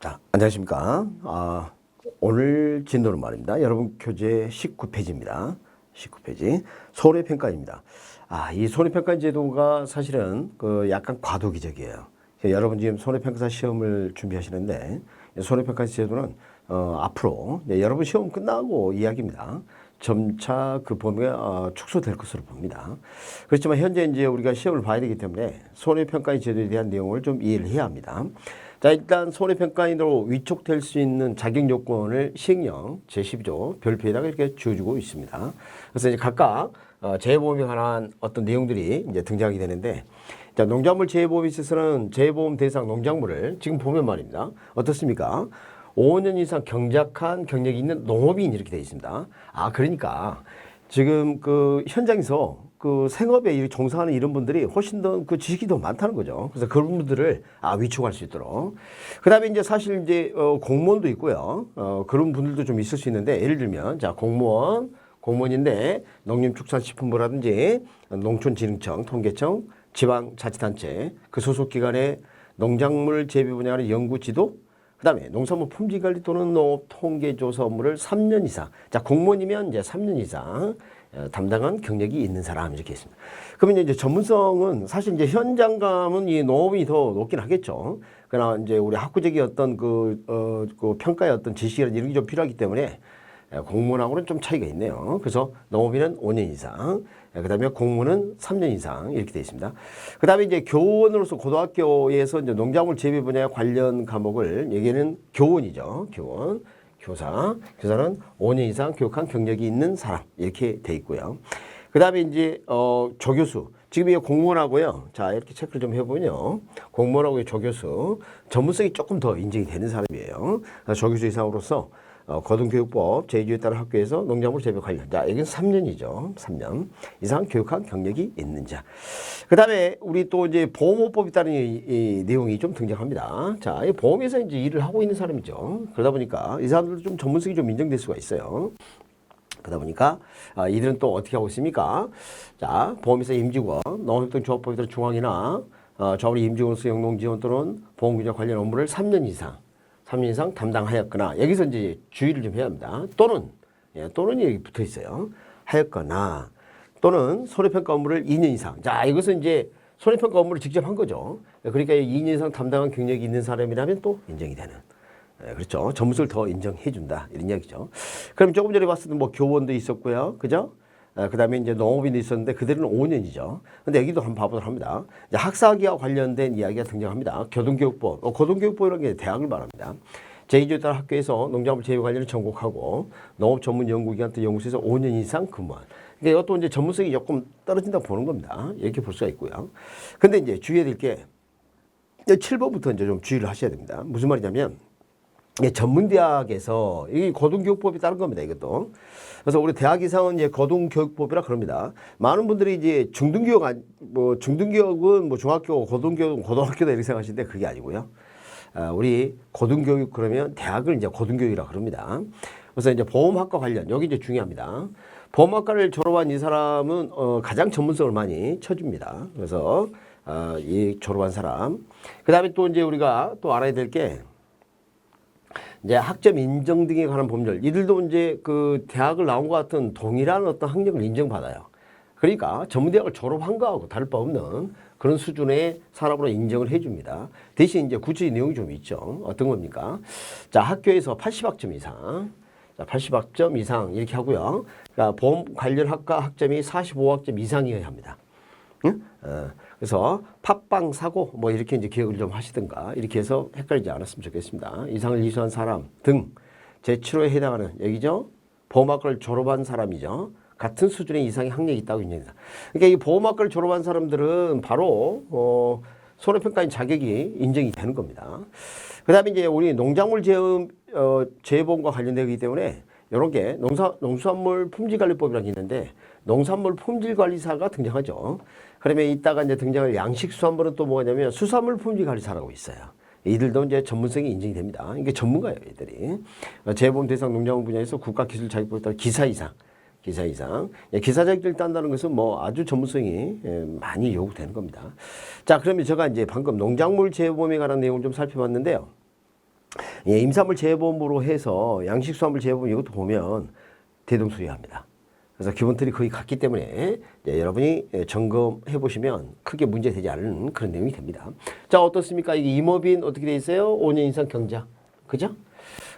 자, 안녕하십니까. 오늘 진도는 말입니다. 여러분 교재 19페이지입니다. 19페이지. 손해평가입니다. 이 손해평가 제도가 사실은 약간 과도기적이에요. 여러분 지금 손해평가사 시험을 준비하시는데 손해평가 제도는 앞으로 여러분 시험 끝나고 이야기입니다. 점차 그 범위가 축소될 것으로 봅니다. 그렇지만 현재 이제 우리가 시험을 봐야 되기 때문에 손해평가 제도에 대한 내용을 좀 이해를 해야 합니다. 자, 일단 손해평가인으로 위촉될 수 있는 자격 요건을 시행령 제12조 별표에다가 이렇게 지어주고 있습니다. 그래서 이제 각각 재해보험에 관한 어떤 내용들이 이제 등장하게 되는데, 자, 농작물 재해보험에 있어서는 재해보험 대상 농작물을 지금 보면 말입니다. 어떻습니까? 5년 이상 경작한 경력이 있는 농업인 이렇게 되어 있습니다. 그러니까 지금 그 현장에서 그 생업에 이렇게 종사하는 이런 분들이 훨씬 더 그 지식이 더 많다는 거죠. 그래서 그런 분들을 위촉할 수 있도록. 그 다음에 이제 사실 이제 공무원도 있고요. 그런 분들도 좀 있을 수 있는데, 예를 들면 자, 공무원인데 농림축산식품부라든지 농촌진흥청, 통계청, 지방자치단체 그 소속 기관의 농작물 재배 분야의 연구 지도, 그 다음에 농산물 품질관리 또는 농업 통계조사 업무를 3년 이상. 자, 공무원이면 이제 3년 이상 담당한 경력이 있는 사람 이렇게 있습니다. 그러면 이제 전문성은 사실 이제 현장감은 이 농업이 더 높긴 하겠죠. 그러나 이제 우리 학구적인 어떤 그 평가의 어떤 지식이나 이런 게 좀 필요하기 때문에 공무원하고는 좀 차이가 있네요. 그래서 농업인은 5년 이상, 그 다음에 공무원은 3년 이상 이렇게 되어 있습니다. 그 다음에 이제 교원으로서 고등학교에서 이제 농작물 재배 분야 관련 과목을, 여기는 교원이죠. 교사는 5년 이상 교육한 경력이 있는 사람 이렇게 돼 있고요. 그 다음에 이제 조교수, 지금 이 공무원하고요. 자, 이렇게 체크를 좀 해보면요. 공무원하고 조교수 전문성이 조금 더 인정이 되는 사람이에요. 조교수 이상으로서 고등교육법 제2조에 따른 학교에서 농작물 재배 관련. 자, 여기는 3년이죠. 3년 이상 교육한 경력이 있는 자. 그 다음에 우리 또 이제 보험업법에 따른 이 내용이 좀 등장합니다. 자, 이 보험에서 이제 일을 하고 있는 사람이죠. 그러다 보니까 이 사람들도 좀 전문성이 좀 인정될 수가 있어요. 그러다 보니까 이들은 또 어떻게 하고 있습니까? 자, 보험회사 임직원, 농협등조합법에 따른 중앙이나 조합원 임직원으로서 영농지원 또는 보험규제 관련 업무를 3년 이상 담당하였거나, 여기서 이제 주의를 좀 해야 합니다. 또는 여기 붙어 있어요. 하였거나, 또는 손해평가 업무를 2년 이상. 자, 이것은 이제 손해평가 업무를 직접 한 거죠. 그러니까 2년 이상 담당한 경력이 있는 사람이라면 또 인정이 되는. 그렇죠. 점수를 더 인정해 준다. 이런 이야기죠. 그럼 조금 전에 봤을 때 뭐 교원도 있었고요. 그죠? 그 다음에 이제 농업인도 있었는데 그들은 5년이죠. 근데 여기도 한번 봐보도록 합니다. 이제 학사학위와 관련된 이야기가 등장합니다. 교동교육법, 고등교육법이라는 게 대학을 말합니다. 제2조에 따라 학교에서 농작물 재배 관련을 전공하고 농업 전문 연구기관 또 연구소에서 5년 이상 근무한. 그러니까 이것도 이제 전문성이 조금 떨어진다고 보는 겁니다. 이렇게 볼 수가 있고요. 근데 이제 주의해야 될 게 7번부터 이제 좀 주의를 하셔야 됩니다. 무슨 말이냐면, 전문대학에서 이 고등교육법이 다른 겁니다. 이것도. 그래서 우리 대학 이상은 이제 고등교육법이라 그럽니다. 많은 분들이 이제 중등교육은 뭐 중학교, 고등교육은 고등학교다 이렇게 생각하시는데 그게 아니고요. 우리 고등교육 그러면 대학을 이제 고등교육이라 그럽니다. 그래서 이제 보험학과 관련, 여기 이제 중요합니다. 보험학과를 졸업한 이 사람은 가장 전문성을 많이 쳐줍니다. 그래서 이 졸업한 사람. 그 다음에 또 이제 우리가 또 알아야 될 게, 이제 학점 인정 등에 관한 법률, 이들도 이제 그 대학을 나온 것 같은 동일한 어떤 학력을 인정받아요. 그러니까 전문대학을 졸업한 거하고 다를 바 없는 그런 수준의 사람으로 인정을 해줍니다. 대신 이제 구체적인 내용이 좀 있죠. 어떤 겁니까? 자, 학교에서 80학점 이상, 자, 80학점 이상 이렇게 하고요. 그러니까 보험 관련 학과 학점이 45학점 이상이어야 합니다. 응? 그래서 팟빵 사고 뭐 이렇게 이제 기억을 좀 하시든가 이렇게 해서 헷갈리지 않았으면 좋겠습니다. 이상을 이수한 사람 등 제7호에 해당하는 얘기죠. 보험학과를 졸업한 사람이죠. 같은 수준의 이상의 학력이 있다고 인정합니다. 그러니까 이 보험학과를 졸업한 사람들은 바로 손해평가인 자격이 인정이 되는 겁니다. 그 다음에 이제 우리 농작물 재해보험과 관련되기 때문에 이런 게 농수산물 품질관리법이라는 게 있는데, 농산물 품질관리사가 등장하죠. 그러면 이따가 이제 등장할 양식수산물은 또 뭐냐면 수산물 품질관리사라고 있어요. 이들도 이제 전문성이 인정이 됩니다. 이게 전문가예요, 이들이. 재해보험 대상 농작물 분야에서 국가기술 자격법에 따라 기사 이상. 기사 자격증을 딴다는 것은 뭐 아주 전문성이 많이 요구되는 겁니다. 자, 그러면 제가 이제 방금 농작물 재해보험에 관한 내용을 좀 살펴봤는데요. 예, 임산물 재보험으로 해서 양식수산물 재보험 이것도 보면 대동소이합니다. 그래서 기본틀이 거의 같기 때문에 여러분이 점검해 보시면 크게 문제되지 않은 그런 내용이 됩니다. 자, 어떻습니까? 이게 임업인 어떻게 돼 있어요? 5년 이상 경자. 그죠?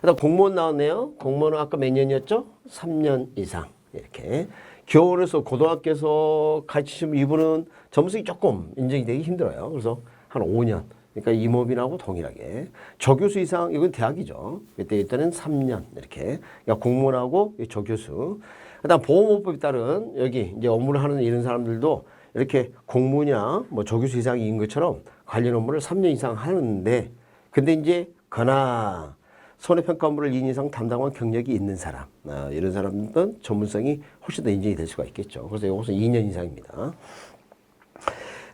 그다음 공무원 나왔네요. 공무원은 아까 몇 년이었죠? 3년 이상. 이렇게. 교원에서 고등학교에서 가르치시면 이분은 점수가 조금 인정이 되기 힘들어요. 그래서 한 5년. 그러니까 임업인하고 동일하게. 조교수 이상, 이건 대학이죠. 이때는 3년. 이렇게. 그러니까 공무원하고 조교수. 그다음 보험업법에 따른 여기 이제 업무를 하는 이런 사람들도 이렇게 공무냐 뭐 조교수 이상인 것처럼 관련 업무를 3년 이상 하는데 근데 이제 그러나 손해평가 업무를 2년 이상 담당한 경력이 있는 사람 이런 사람들은 전문성이 훨씬 더 인정이 될 수가 있겠죠. 그래서 이것은 2년 이상입니다.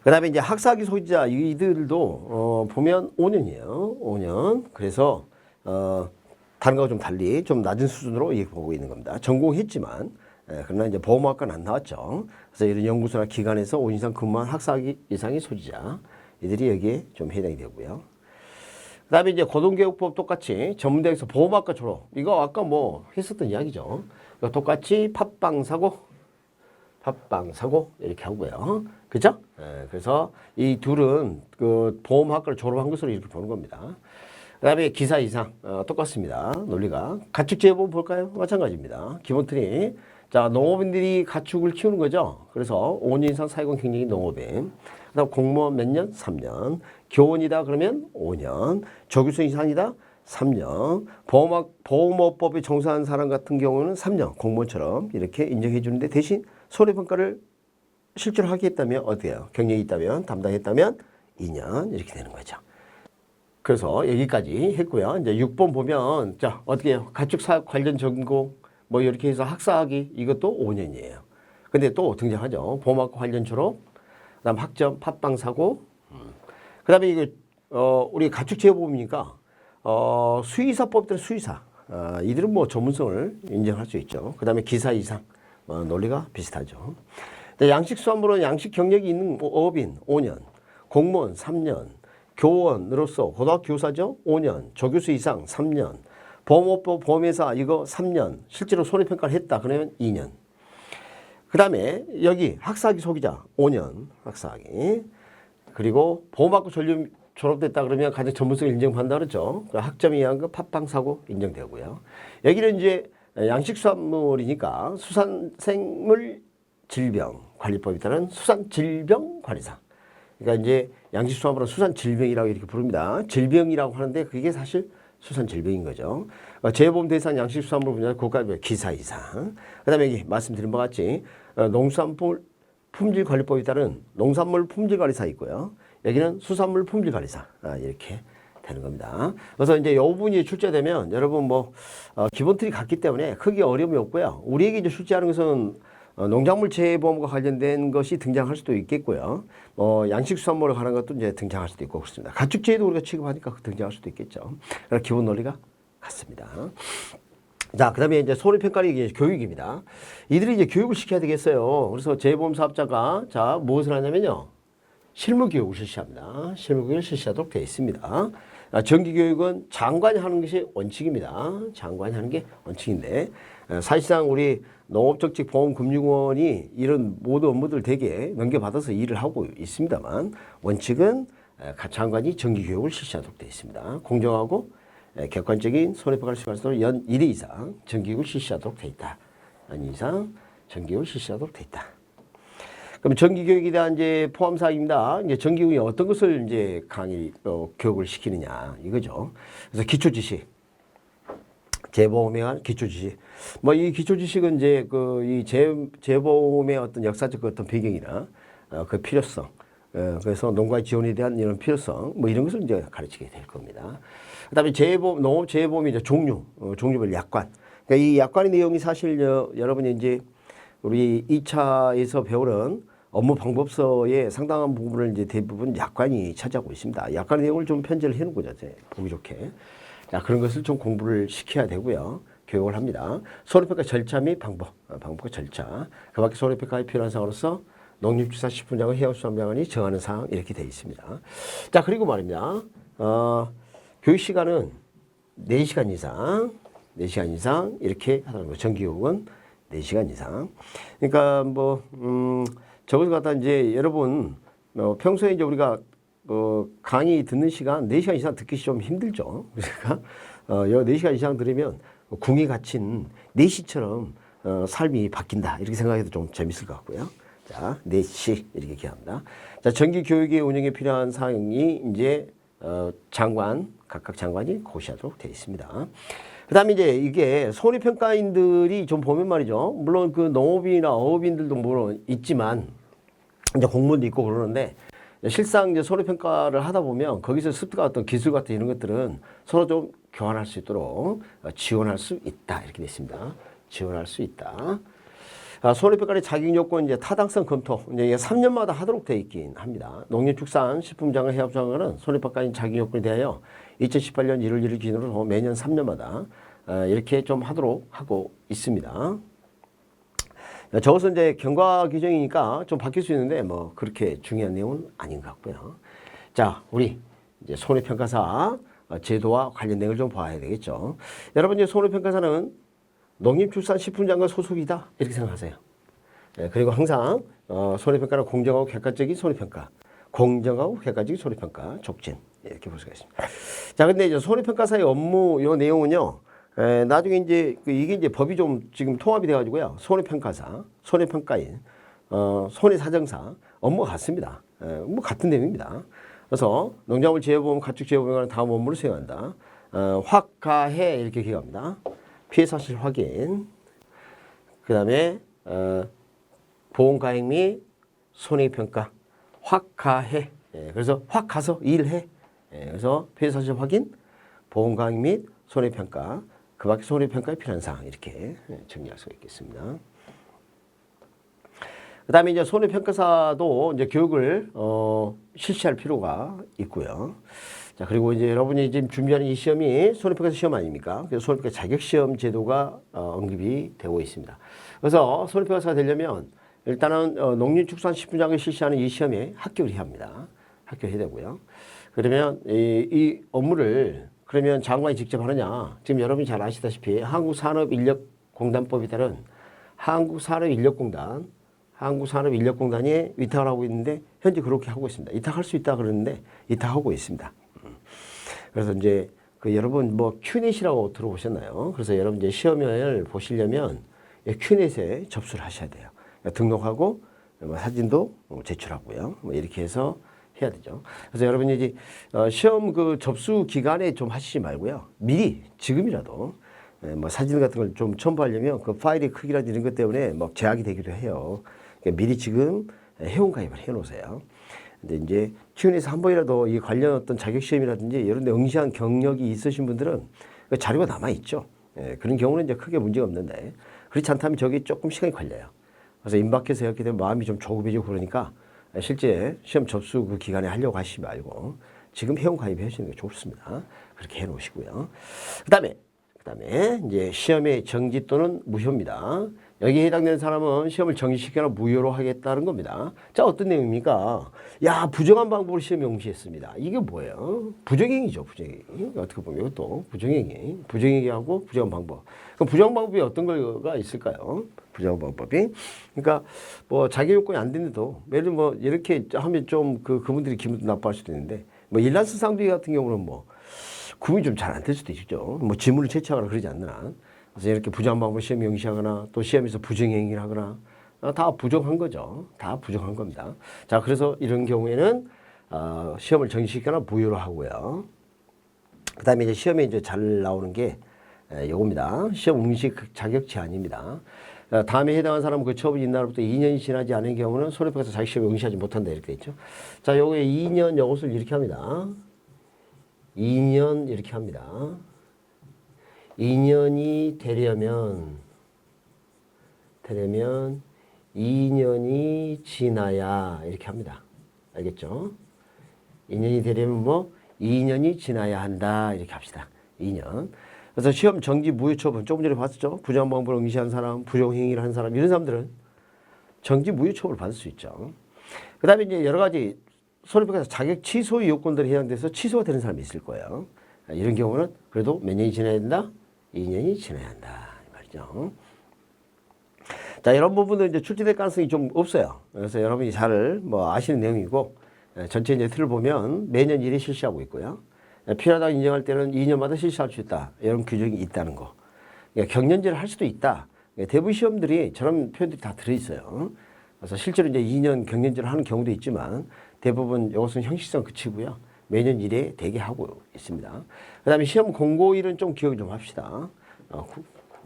그 다음에 이제 학사학위 소지자 이들도 보면 5년이에요. 5년. 그래서 다른 거와 좀 달리 좀 낮은 수준으로 이렇게 보고 있는 겁니다. 전공했지만 그러나 이제 보험학과는 안 나왔죠. 그래서 이런 연구소나 기관에서 5년 이상 근무한 학사학위 이상의 소지자 이들이 여기에 좀 해당이 되고요. 그 다음에 이제 고등교육법 똑같이 전문대학에서 보험학과 졸업 이거 아까 뭐 했었던 이야기죠. 이거 똑같이 팟빵사고 이렇게 하고요. 그죠? 그래서 이 둘은 그 보험학과를 졸업한 것으로 이렇게 보는 겁니다. 그 다음에 기사 이상 똑같습니다. 논리가. 가축재보험 볼까요? 마찬가지입니다. 기본 틀이 자 농업인들이 가축을 키우는 거죠. 그래서 5년 이상 사회공 경력인 농업인. 그 다음 공무원 몇 년? 3년. 교원이다 그러면 5년. 조교수 이상이다? 3년. 보험업법에 종사한 사람 같은 경우는 3년. 공무원처럼 이렇게 인정해 주는데 대신 손해평가를 실제로 하겠다면 어때요? 경력이 있다면 담당했다면 2년 이렇게 되는 거죠. 그래서 여기까지 했고요. 이제 6번 보면 자 어떻게 해요? 가축사업 관련 전공 뭐 이렇게 해서 학사학위 이것도 5년이에요. 근데 또 등장하죠. 보험학과 관련 졸업, 그다음 학점, 팟빵사고, 그다음에 이거 우리 가축재보험이니까 수의사법 때는 수의사 이들은 뭐 전문성을 인정할 수 있죠. 그다음에 기사 이상 논리가 비슷하죠. 양식수산물은 양식 경력이 있는 어업인 5년, 공무원 3년. 교원으로서 고등학교 교사죠? 5년. 조교수 이상 3년. 보험업법 보험회사 이거 3년. 실제로 손해평가를 했다. 그러면 2년. 그 다음에 여기 학사학위 소기자 5년. 학사학위. 그리고 보험학과 졸업됐다 그러면 가장 전문성을 인정받는다 그랬죠. 학점에 의한 거 팟빵사고 인정되고요. 여기는 이제 양식수산물이니까 수산생물 질병관리법에 따른 수산질병관리사. 그러니까 이제 양식수산물은 수산질병이라고 이렇게 부릅니다. 질병이라고 하는데 그게 사실 수산질병인 거죠. 재보험 대상 양식수산물 분야 국가별 기사 이상. 그 다음에 여기 말씀드린 바와 같이 농수산물 품질관리법에 따른 농산물 품질관리사 있고요. 여기는 수산물 품질관리사 이렇게 되는 겁니다. 그래서 이제 이 부분이 출제되면 여러분 뭐 기본 틀이 같기 때문에 크게 어려움이 없고요. 우리에게 이제 출제하는 것은 농작물 재보험과 관련된 것이 등장할 수도 있겠고요. 양식수산물에 관한 것도 이제 등장할 수도 있고 그렇습니다. 가축재도 우리가 취급하니까 등장할 수도 있겠죠. 그러나 기본 논리가 같습니다. 자, 그 다음에 이제 손해평가는 교육입니다. 이들이 이제 교육을 시켜야 되겠어요. 그래서 재보험 사업자가 자, 무엇을 하냐면요. 실무교육을 실시합니다. 실무교육을 실시하도록 되어 있습니다. 정기교육은 장관이 하는 것이 원칙입니다. 장관이 하는 게 원칙인데 사실상 우리 농업적직보험금융원이 이런 모든 업무들 대개 넘겨받아서 일을 하고 있습니다만 원칙은 장관이 정기교육을 실시하도록 되어 있습니다. 공정하고 객관적인 손해평가를 수행할 수 있도록 연 1회 이상 정기교육을 실시하도록 되어 있다. 연 이상 정기교육을 실시하도록 되어 있다. 그럼 정기교육에 대한 이제 포함사항입니다. 이제 정기교육이 어떤 것을 이제 교육을 시키느냐 이거죠. 그래서 기초지식, 재보험에 관한 기초지식. 뭐 이 기초지식은 이제 이 재보험의 어떤 역사적 어떤 배경이나 그 필요성, 그래서 농가의 지원에 대한 이런 필요성, 뭐 이런 것을 이제 가르치게 될 겁니다. 그다음에 농업 재보험의 이제 종류별 약관. 그러니까 이 약관의 내용이 사실 여러분이 이제 우리 2차에서 배우는 업무 방법서의 상당한 부분을 이제 대부분 약관이 차지하고 있습니다. 약관의 내용을 좀 편제를 해놓은 거죠. 보기 좋게. 자, 그런 것을 좀 공부를 시켜야 되고요. 교육을 합니다. 손해평가 절차 및 방법과 절차. 그 밖에 손해평가에 필요한 사항으로서 농림축산식품장관 해양수산장관이 정하는 사항 이렇게 되어 있습니다. 자, 그리고 말입니다. 교육 시간은 4시간 이상, 4시간 이상 이렇게 하는 거. 정기교육은 4시간 이상. 그러니까 뭐 저것을 갖다 이제 여러분 평소에 이제 우리가 강의 듣는 시간 4시간 이상 듣기 좀 힘들죠. 그러니까 4시간 이상 들으면 궁이 갇힌 내시처럼 삶이 바뀐다 이렇게 생각해도 좀 재밌을 것 같고요. 자, 내시 이렇게 기합니다. 자, 정기 교육의 운영에 필요한 사항이 이제 장관 각각 장관이 고시하도록 되어 있습니다. 그다음에 이제 이게 손해평가인들이 좀 보면 말이죠. 물론 그 농업인이나 어업인들도 물론 있지만 이제 공무원도 있고 그러는데 실상 이제 손해평가를 하다 보면 거기서 습득 어떤 기술 같은 이런 것들은 서로 좀 교환할 수 있도록 지원할 수 있다 이렇게 되어 있습니다. 지원할 수 있다. 손해평가의 자격 요건 이제 타당성 검토 이제 3년마다 하도록 되어 있긴 합니다. 농림축산식품장관 해협장관은 손해평가인 자격 요건에 대하여 2018년 1월 1일 기준으로 매년 3년마다 이렇게 좀 하도록 하고 있습니다. 저것은 이제 경과 규정이니까 좀 바뀔 수 있는데 뭐 그렇게 중요한 내용은 아닌 것 같고요. 자, 우리 이제 손해평가사 제도와 관련 내용을 좀 봐야 되겠죠. 여러분 이제 손해평가사는 농림축산식품장관 소속이다 이렇게 생각하세요. 그리고 항상 손해평가는 공정하고 객관적인 손해평가, 공정하고 객관적인 손해평가 촉진 이렇게 볼 수가 있습니다. 자, 근데 이제 손해평가사의 업무 요 내용은요. 나중에 이제 이게 이제 법이 좀 지금 통합이 돼가지고요. 손해평가사, 손해평가인, 손해사정사 업무가 같습니다. 뭐 같은 내용입니다. 그래서 농작물 재해보험, 가축재해보험에 관한 다음 업무를 수행한다. 확가해 이렇게 기억합니다. 피해 사실 확인. 그 다음에 보험가액 및 손해평가. 확가해. 그래서 확 가서 일해. 그래서 피해 사실 확인, 보험가액 및 손해평가. 그 밖에 손해평가에 필요한 사항 이렇게 정리할 수가 있겠습니다. 그 다음에 이제 손해평가사도 이제 교육을 실시할 필요가 있고요. 자, 그리고 이제 여러분이 지금 준비하는 이 시험이 손해평가사 시험 아닙니까? 그래서 손해평가 자격시험 제도가 언급이 되고 있습니다. 그래서 손해평가사가 되려면 일단은 농림축산식품장관이 실시하는 이 시험에 합격을 해야 합니다. 합격해야 되고요. 그러면 이 업무를 그러면 장관이 직접 하느냐? 지금 여러분이 잘 아시다시피 한국산업인력공단법에 따른 한국산업인력공단이 위탁을 하고 있는데 현재 그렇게 하고 있습니다. 위탁할 수 있다 그러는데 위탁하고 있습니다. 그래서 이제 그 여러분 뭐 큐넷이라고 들어보셨나요? 그래서 여러분 이제 시험을 보시려면 큐넷에 접수를 하셔야 돼요. 그러니까 등록하고 사진도 제출하고요. 뭐 이렇게 해서 해야 되죠. 그래서 여러분이 이제 시험 그 접수 기간에 좀 하시지 말고요. 미리 지금이라도 뭐 사진 같은 걸 좀 첨부하려면 그 파일의 크기라든지 이런 것 때문에 막 제약이 되기도 해요. 그러니까 미리 지금 회원 가입을 해 놓으세요. 근데 이제 큐엔에서 한 번이라도 이 관련 어떤 자격 시험이라든지 이런 데 응시한 경력이 있으신 분들은 그 자료가 남아 있죠. 그런 경우는 이제 크게 문제가 없는데 그렇지 않다면 저기 조금 시간이 걸려요. 그래서 임박해서 이렇게 되면 마음이 좀 조급해지고 그러니까 실제 시험 접수 그 기간에 하려고 하시지 말고 지금 회원 가입해 주시는 게 좋습니다. 그렇게 해 놓으시고요. 그다음에 이제 시험의 정지 또는 무효입니다. 여기에 해당되는 사람은 시험을 정지시키거나 무효로 하겠다는 겁니다. 자, 어떤 내용입니까? 야, 부정한 방법으로 시험 용시했습니다. 이게 뭐예요? 부정행위죠, 부정행위. 어떻게 보면 이것도 부정행위. 부정행위하고 부정한 방법. 그럼 부정한 방법이 어떤 거가 있을까요? 부정한 방법이. 그러니까 뭐 자기 요건이 안 되는데도 예를 들면 뭐 이렇게 하면 좀 그분들이 기분도 나빠할 수도 있는데 뭐 일란스 상비 같은 경우는 뭐 구분이 좀 잘 안 될 수도 있죠. 뭐 지문을 채취하거나 그러지 않는 한. 그래서 이렇게 부정한 방법으로 시험 용시하거나 또 시험에서 부정행위를 하거나 다 부정한 거죠. 다 부정한 겁니다. 자, 그래서 이런 경우에는 시험을 정지시키거나 무효로 하고요. 그 다음에 이제 시험에 이제 잘 나오는 게 요겁니다. 시험 응시 자격 제한입니다. 다음에 해당한 사람은 그 처분 인날로부터 2년이 지나지 않은 경우는 손해평가사 자격 시험에 응시하지 못한다 이렇게 돼 있죠. 자, 요게 2년 요것을 이렇게 합니다. 2년 이렇게 합니다. 2년이 되려면 2년이 지나야 이렇게 합니다. 알겠죠? 2년이 되려면 뭐 2년이 지나야 한다 이렇게 합시다. 2년. 그래서 시험 정지 무효 처분 조금 전에 봤었죠. 부정한 방법을 응시한 사람, 부정행위를 한 사람 이런 사람들은 정지 무효 처분을 받을 수 있죠. 그 다음에 이제 여러 가지 손해평가사 자격 취소 요건들이 해당돼서 취소가 되는 사람이 있을 거예요. 이런 경우는 그래도 몇 년이 지나야 된다? 2년이 지나야 한다. 이 말이죠. 자, 이런 부분은 이제 출제될 가능성이 좀 없어요. 그래서 여러분이 잘 뭐 아시는 내용이고, 전체 이제 틀을 보면 매년 1회 실시하고 있고요. 필요하다고 인정할 때는 2년마다 실시할 수 있다. 이런 규정이 있다는 거. 그러니까 경년제를 할 수도 있다. 대부분 시험들이 저런 표현들이 다 들어있어요. 그래서 실제로 이제 2년 경년제를 하는 경우도 있지만 대부분 이것은 형식성 그치고요. 매년 1회 대개 하고 있습니다. 그 다음에 시험 공고일은 좀 기억을 좀 합시다.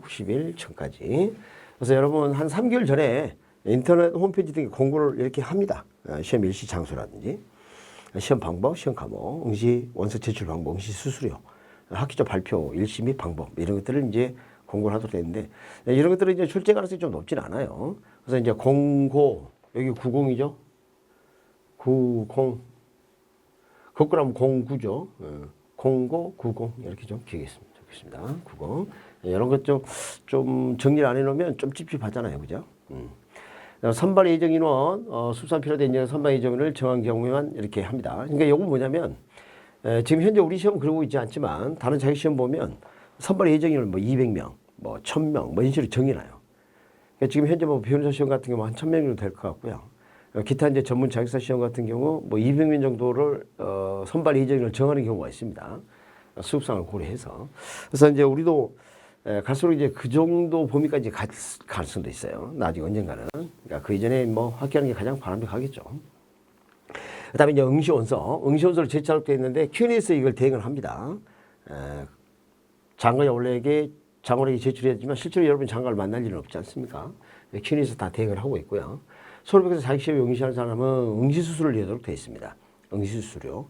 90일 전까지. 그래서 여러분 한 3개월 전에 인터넷 홈페이지 등에 공고를 이렇게 합니다. 시험 일시 장소라든지 시험 방법, 시험 과목, 응시 원서 제출 방법, 응시 수수료, 학기조 발표, 일시 및 방법 이런 것들을 이제 공고를 하도록 되는데 이런 것들은 이제 출제 가능성이 좀 높진 않아요. 그래서 이제 공고 여기 90이죠. 90 거꾸로 하면 09죠. 공고 90 이렇게 좀 기억했으면 좋겠습니다. 90 이런 것 좀 정리를 안 해놓으면 좀 찝찝하잖아요, 그죠? 선발 예정 인원, 수상 필요된 인정 선발 예정을 정한 경우에만 이렇게 합니다. 그러니까 이건 뭐냐면 지금 현재 우리 시험은 그러고 있지 않지만 다른 자격 시험 보면 선발 예정 인원 뭐 200명, 뭐 1000명 뭐 이런 식으로 정해놔요. 그러니까 지금 현재 뭐 변호사 시험 같은 경우 한 1000명 정도 될 것 같고요. 기타 이제 전문 자격사 시험 같은 경우 뭐 200명 정도를 선발 예정 인원을 정하는 경우가 있습니다. 수급상을 고려해서. 그래서 이제 우리도 갈수록 이제 그 정도 범위까지 갈 가능성도 있어요. 나중에 언젠가는. 그러니까 그 이전에 뭐 합격하는 게 가장 바람직하겠죠. 그 다음에 이제 응시원서를 제출할 때 있는데 Q&A에서 이걸 대응을 합니다. 장관에게 제출해야지만 실제로 여러분 장관을 만날 일은 없지 않습니까? Q&A에서 다 대응을 하고 있고요. 서울백에서 자격시험에 응시하는 사람은 응시수수료를 내도록 되어 있습니다. 응시수수료.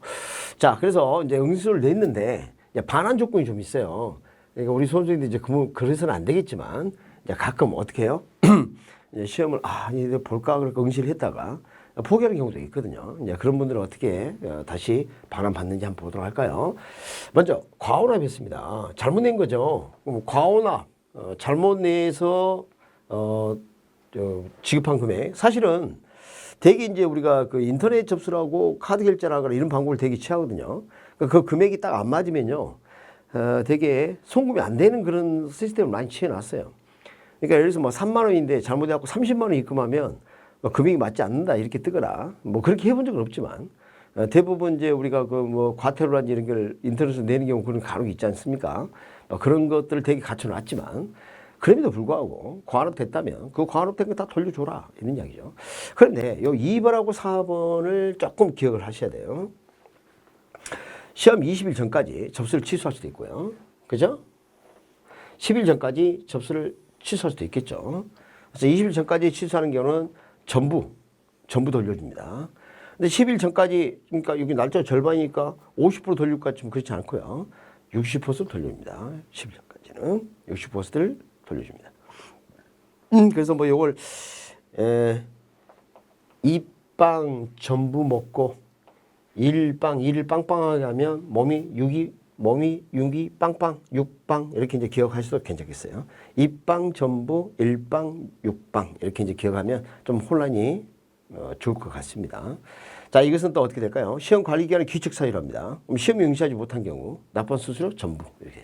자, 그래서 이제 응시수수료를 냈는데 반환 조건이 좀 있어요. 그러니까 우리 수험생들이 이제 그래서는 안 되겠지만 이제 가끔 어떻게 해요? 이제 시험을 이제 볼까 그러니까 응시를 했다가 포기하는 경우도 있거든요. 이제 그런 분들은 어떻게 다시 반환 받는지 한번 보도록 할까요? 먼저 과오납했습니다. 잘못 낸 거죠. 과오납 잘못 내서 지급한 금액 사실은 대개 이제 우리가 그 인터넷 접수라고 카드 결제를 하거나 이런 방법을 되게 취하거든요. 그 금액이 딱 안 맞으면요. 되게 송금이 안 되는 그런 시스템을 많이 취해놨어요. 그러니까 예를 들어서 뭐 3만 원인데 잘못해갖고 30만 원 입금하면 금액이 맞지 않는다 이렇게 뜨거나 뭐 그렇게 해본 적은 없지만 대부분 이제 우리가 그 뭐 과태료라든지 이런 걸 인터넷에서 내는 경우 그런 간혹 있지 않습니까? 그런 것들을 되게 갖춰놨지만 그럼에도 불구하고 과납됐다면 그 과납된 거 다 돌려줘라 이런 이야기죠. 그런데 요 2번하고 4번을 조금 기억을 하셔야 돼요. 시험 20일 전까지 접수를 취소할 수도 있고요. 그죠? 10일 전까지 접수를 취소할 수도 있겠죠. 그래서 20일 전까지 취소하는 경우는 전부 돌려줍니다. 근데 10일 전까지, 그러니까 여기 날짜 절반이니까 50% 돌릴 것 같지만 그렇지 않고요. 60% 돌려줍니다. 10일 전까지는 60%를 돌려줍니다. 그래서 뭐 요걸 이빵 전부 먹고 일일 빵빵하게 하면 몸이 육이 빵빵, 육빵 이렇게 이제 기억하셔도 괜찮겠어요. 이빵 전부 일빵, 육빵 이렇게 이제 기억하면 좀 혼란이 좋을 것 같습니다. 자, 이것은 또 어떻게 될까요? 시험 관리 기간은 규칙 사유랍니다. 시험에 응시하지 못한 경우 납부한 수수료 전부 이렇게.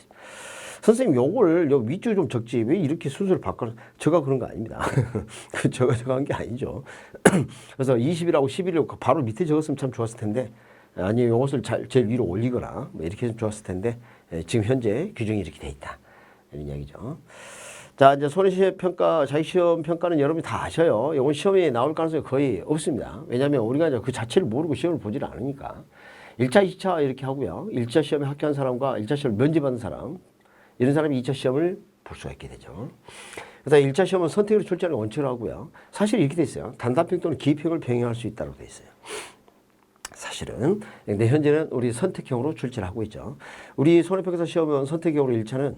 선생님 요걸 윗줄 좀 적지 왜 이렇게 순서를 바꿔? 제가 그런 거 아닙니다. 제가 한 게 아니죠. 그래서 20일하고 11일 바로 밑에 적었으면 참 좋았을 텐데 아니 요것을 제일 위로 올리거나 뭐 이렇게 해서 좋았을 텐데 지금 현재 규정이 이렇게 돼 있다 이런 이야기죠. 자, 이제 손해시험 평가, 자기시험 평가는 여러분이 다 아셔요. 이건 시험에 나올 가능성이 거의 없습니다. 왜냐하면 우리가 이제 그 자체를 모르고 시험을 보지를 않으니까 1차, 2차 이렇게 하고요. 1차 시험에 합격한 사람과 1차 시험을 면제받은 사람 이런 사람이 2차 시험을 볼 수가 있게 되죠. 그래서 1차 시험은 선택으로 출제하는 원칙으로 하고요. 사실 이렇게 돼 있어요. 단답형 또는 기입형을 병행할 수 있다고 돼 있어요. 사실은. 근데 현재는 우리 선택형으로 출제를 하고 있죠. 우리 손해평가사 시험은 선택형으로 1차는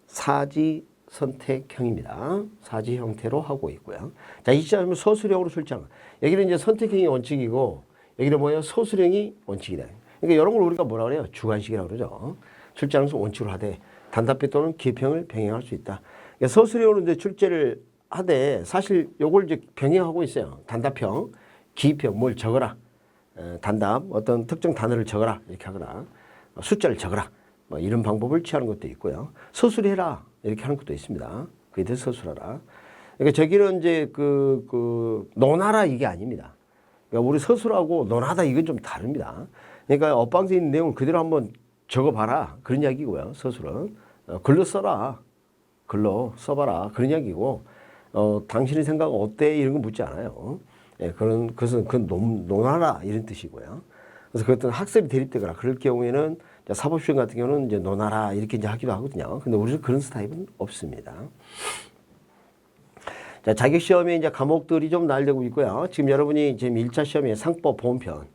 사지 선택형입니다. 사지 형태로 하고 있고요. 자, 2차는 서술형으로 출제하는. 여기는 이제 선택형이 원칙이고 여기는 뭐예요? 서술형이 원칙이다. 그러니까 이런 걸 우리가 뭐라 그래요? 주관식이라고 그러죠. 출제하는 것을 원칙으로 하되 단답형 또는 기입형을 병행할 수 있다. 그러니까 서술형으로 이제 출제를 하되 사실 요걸 이제 병행하고 있어요. 단답형, 기입형 뭘 적어라. 단답 어떤 특정 단어를 적어라 이렇게 하거나 숫자를 적어라 뭐 이런 방법을 취하는 것도 있고요. 서술해라 이렇게 하는 것도 있습니다. 그에 대해 서술하라. 그러니까 저기는 이제 논하라 이게 아닙니다. 그러니까 우리 서술하고 논하다 이건 좀 다릅니다. 그러니까 엇방서에 있는 내용을 그대로 한번 적어봐라 그런 이야기고요. 서술은 글로 써라, 글로 써봐라 그런 이야기고 당신의 생각은 어때 이런 거 묻지 않아요. 예, 그것은 논하라 이런 뜻이고요. 그래서 그것은 학습이 대립되거나 그럴 경우에는 사법시험 같은 경우는 이제 논하라 이렇게 이제 하기도 하거든요. 근데 우리는 그런 스타일은 없습니다. 자, 자격시험에 이제 과목들이 좀 나열되고 있고요. 지금 여러분이 지금 1차 시험에 상법 보험편,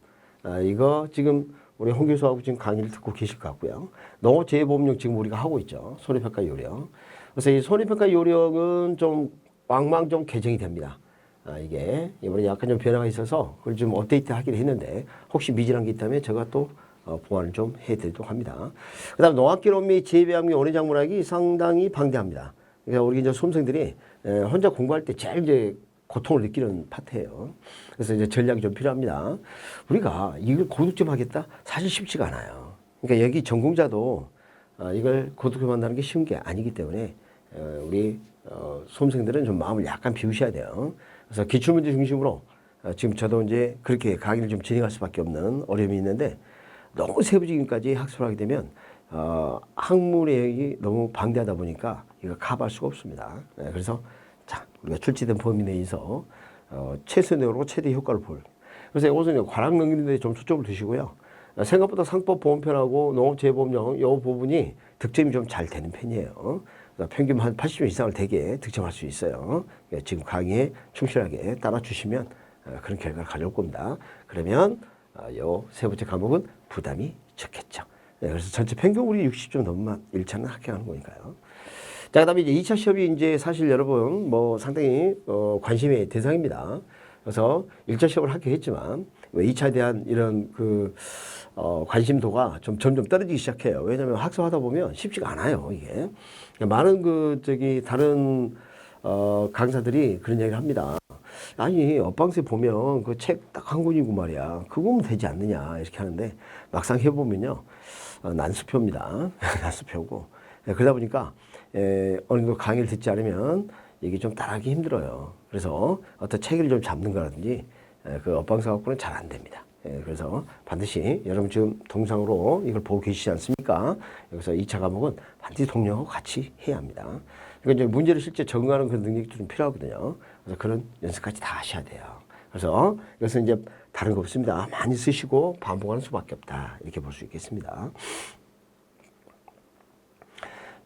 이거 지금 우리 홍 교수하고 지금 강의를 듣고 계실 것 같고요. 농업 재해보험령 지금 우리가 하고 있죠. 손해평가 요령. 그래서 이 손해평가 요령은 좀 왕왕 좀 개정이 됩니다. 이게 이번에 약간 좀 변화가 있어서 그걸 좀 업데이트 하기로 했는데 혹시 미진한 게 있다면 제가 또 보완을 좀 해드리도록 합니다. 그 다음 농학개론 및 재배합리 원예작물학이 상당히 방대합니다. 그러니까 우리 이제 수험생들이 혼자 공부할 때 제일 이제 고통을 느끼는 파트예요. 그래서 이제 전략이 좀 필요합니다. 우리가 이걸 고득점 하겠다? 사실 쉽지가 않아요. 그러니까 여기 전공자도 이걸 고득점한다는 게 쉬운 게 아니기 때문에 우리 수험생들은 좀 마음을 약간 비우셔야 돼요. 그래서 기출문제 중심으로 지금 저도 이제 그렇게 강의를 좀 진행할 수밖에 없는 어려움이 있는데 너무 세부적인까지 학습을 하게 되면 학문의 너무 방대하다 보니까 이거 커버할 수가 없습니다. 그래서 자 우리가 출제된 범위 내에서 최선으로 최대 효과를 볼. 그래서 이것은 관악 넘기는 데 좀 초점을 두시고요. 생각보다 상법 보험편하고 농업재해보험령 이 부분이 득점이 좀 잘 되는 편이에요. 평균 한 80점 이상을 되게 득점할 수 있어요. 지금 강의에 충실하게 따라주시면 그런 결과를 가져올 겁니다. 그러면 요 세 번째 과목은 부담이 적겠죠. 그래서 전체 평균 우리 60점 넘으면 1차는 합격하는 거니까요. 자, 그 다음에 이제 2차 시험이 이제 사실 여러분 뭐 상당히 관심의 대상입니다. 그래서 1차 시험을 합격했지만 2차에 대한 이런 관심도가 좀 점점 떨어지기 시작해요. 왜냐하면 학습하다 보면 쉽지가 않아요, 이게. 많은 다른 강사들이 그런 얘기를 합니다. 아니, 업방세 보면 그 책 딱 한 권이고 말이야. 그거면 되지 않느냐, 이렇게 하는데 막상 해보면요. 난수표입니다. 난수표고. 그러다 보니까 어느 정도 강의를 듣지 않으면 이게 좀 따라하기 힘들어요. 그래서 어떤 체계를 좀 잡는 거라든지 그 업방사 갖고는 잘 안 됩니다. 그래서 반드시 여러분 지금 동영상으로 이걸 보고 계시지 않습니까? 여기서 2차 과목은 반드시 동료하고 같이 해야 합니다. 그러니까 이제 문제를 실제 적응하는 그런 능력이 좀 필요하거든요. 그래서 그런 연습까지 다 하셔야 돼요. 그래서 이것은 이제 다른 거 없습니다. 많이 쓰시고 반복하는 수밖에 없다. 이렇게 볼 수 있겠습니다.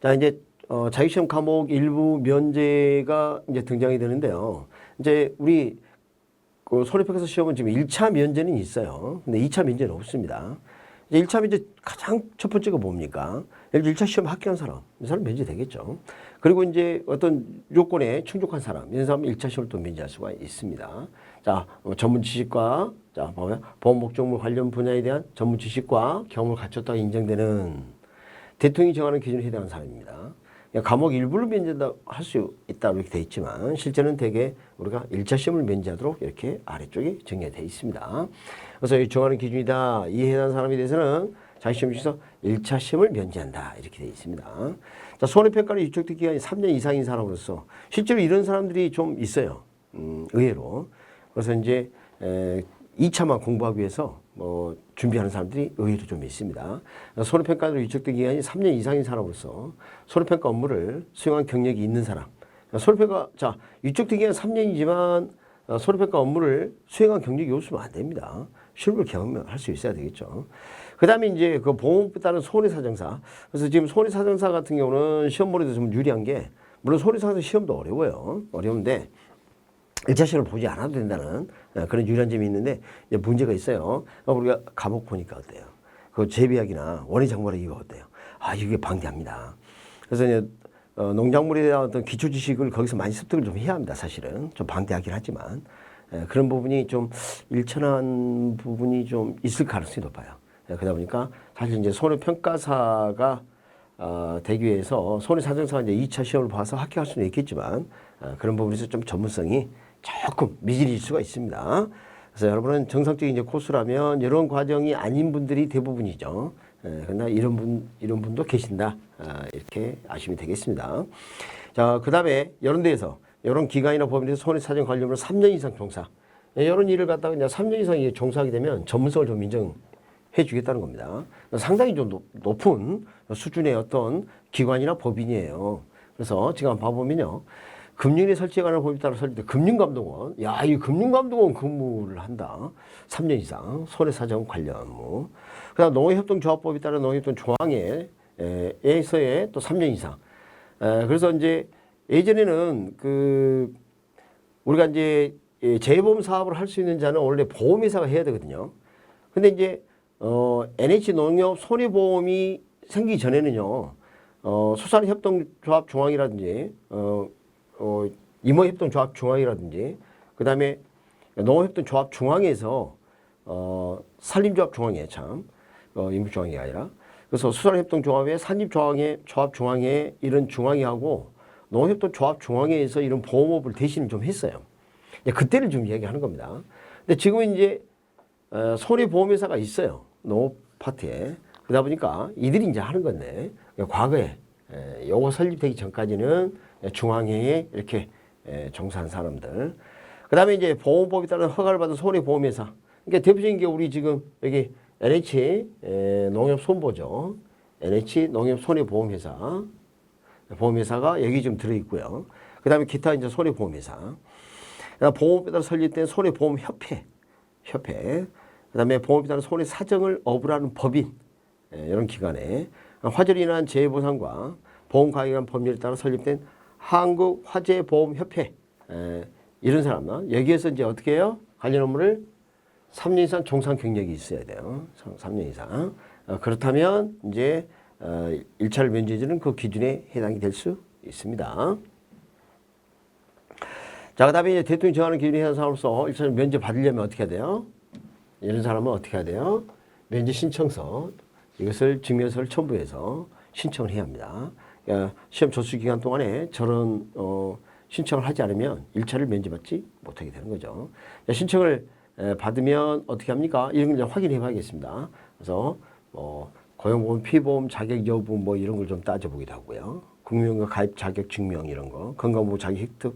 자, 이제 자격시험 과목 일부 면제가 이제 등장이 되는데요. 이제 우리 손해평가서 시험은 지금 1차 면제는 있어요. 근데 2차 면제는 없습니다. 이제 1차 면제 가장 첫 번째가 뭡니까? 예를 들어 1차 시험 합격한 사람, 이 사람 면제 되겠죠. 그리고 이제 어떤 요건에 충족한 사람, 이런 사람은 1차 시험을 또 면제할 수가 있습니다. 자, 전문 지식과, 자, 보험 목적물 관련 분야에 대한 전문 지식과 경험을 갖췄다고 인정되는 대통령이 정하는 기준에 해당하는 사람입니다. 과목 일부를 면제할 수 있다 이렇게 되어 있지만 실제는 대개 우리가 1차 시험을 면제하도록 이렇게 아래쪽에 정리되어 있습니다. 그래서 이 정하는 기준이다 이에 해당하는 사람에 대해서는 자격시험 중에서 1차 시험을 면제한다 이렇게 되어 있습니다. 자, 손해평가를 유축된 기간이 3년 이상인 사람으로서 실제로 이런 사람들이 좀 있어요. 의외로. 그래서 이제 2차만 공부하기 위해서 준비하는 사람들이 의외로 좀 있습니다. 손해평가로 유축된 기간이 3년 이상인 사람으로서 손해평가 업무를 수행한 경력이 있는 사람. 손해평가, 자, 유축된 기간 3년이지만 손해평가 업무를 수행한 경력이 없으면 안 됩니다. 실무를 경험할 수 있어야 되겠죠. 그 다음에 이제 그 보험에 따른 손해사정사. 그래서 지금 손해사정사 같은 경우는 시험본에도 좀 유리한 게, 물론 손해사정사 시험도 어려워요. 어려운데, 1차 시험을 보지 않아도 된다는 그런 유리한 점이 있는데 문제가 있어요. 우리가 과목 보니까 어때요? 그 재배학이나 원예작물학 이거 어때요? 아, 이게 방대합니다. 그래서 이제 농작물에 대한 어떤 기초 지식을 거기서 많이 습득을 좀 해야 합니다. 사실은 좀 방대하긴 하지만 그런 부분이 좀 일천한 부분이 좀 있을 가능성이 높아요. 그러다 보니까 사실 이제 손해평가사가 되기 위해서 손해사정사가 이제 2차 시험을 봐서 합격할 수는 있겠지만 그런 부분에서 좀 전문성이 조금 미진일 수가 있습니다. 그래서 여러분은 정상적인 이제 코스라면 이런 과정이 아닌 분들이 대부분이죠. 그러나 이런 분도 계신다. 이렇게 아시면 되겠습니다. 자, 그 다음에 이런 데에서, 이런 기관이나 법인에서 손해사정 관리업을 3년 이상 종사. 이런 일을 갖다가 그냥 3년 이상 종사하게 되면 전문성을 좀 인정해 주겠다는 겁니다. 상당히 좀 높은 수준의 어떤 기관이나 법인이에요. 그래서 지금 한번 봐보면요. 금융에 설치에 관한 법에 따라 설치된 금융감독원. 야, 이 금융감독원 근무를 한다. 3년 이상. 손해사정 관련 업무. 그 다음 농업협동조합법에 따라 농업협동조항에서의 또 3년 이상. 그래서 이제 예전에는 우리가 이제 재보험 사업을 할 수 있는 자는 원래 보험회사가 해야 되거든요. 근데 이제, NH 농협 손해보험이 생기기 전에는요, 수산협동조합 중앙이라든지, 임원협동조합 중앙이라든지, 그 다음에 농업협동조합 중앙에서, 산림조합 중앙에 임업중앙이 아니라, 그래서 수산협동조합의 산림조합 중앙회 이런 중앙회하고 농협동조합 중앙회에서 이런 보험업을 대신을 좀 했어요. 그때를 좀 이야기하는 겁니다. 근데 지금은 이제 손해보험회사가 있어요. 농업 파트에. 그러다 보니까 이들이 이제 하는 건데 과거에 요거 설립되기 전까지는 중앙회에 이렇게 종사한 사람들. 그 다음에 이제 보험법에 따른 허가를 받은 손해보험회사. 그러니까 대표적인 게 우리 지금 여기 NH 농협손보죠. NH 농협손해보험회사. 보험회사가 여기 좀 들어있고요. 그 다음에 기타 이제 손해보험회사. 보험법에 따라 설립된 손해보험협회. 그 다음에 보험법에 따라 손해사정을 어불하는 법인. 이런 기관에 화재로 인한 재해보상과 보험가액에 관한 법률에 따라 설립된 한국화재보험협회. 이런 사람들. 여기에서 이제 어떻게 해요? 관련 업무를 3년 이상 종사 경력이 있어야 돼요. 3년 이상. 그렇다면 이제 일차를 면제해주는 그 기준에 해당이 될 수 있습니다. 자, 그 다음에 이제 대통령이 정하는 기준에 해당 사항으로서 일차를 면제 받으려면 어떻게 해야 돼요? 이런 사람은 어떻게 해야 돼요? 면제 신청서. 이것을 증명서를 첨부해서 신청을 해야 합니다. 그러니까 시험 접수 기간 동안에 저런 신청을 하지 않으면 1차를 면제받지 못하게 되는 거죠. 신청을 받으면 어떻게 합니까? 이런 걸 확인해 봐야겠습니다. 그래서 고용보험, 피보험, 자격 여부 뭐 이런 걸 좀 따져보기도 하고요. 국민연금 가입 자격 증명 이런 거, 건강보험 자격 획득,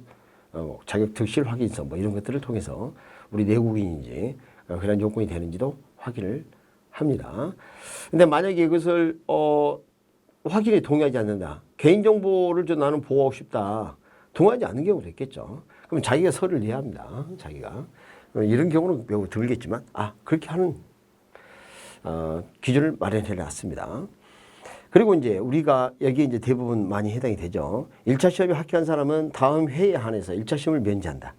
자격 득실 확인서 뭐 이런 것들을 통해서 우리 내국인인지 그런 요건이 되는지도 확인을 합니다. 근데 만약에 이것을 확인에 동의하지 않는다. 개인정보를 좀 나는 보호하고 싶다. 동의하지 않는 경우도 있겠죠. 그럼 자기가 서류를 내야 합니다. 자기가. 이런 경우는 매우 드물겠지만 그렇게 하는 기준을 마련해 놨습니다. 그리고 이제 우리가 여기 이제 대부분 많이 해당이 되죠. 1차 시험에 합격한 사람은 다음 회에 한해서 1차 시험을 면제한다.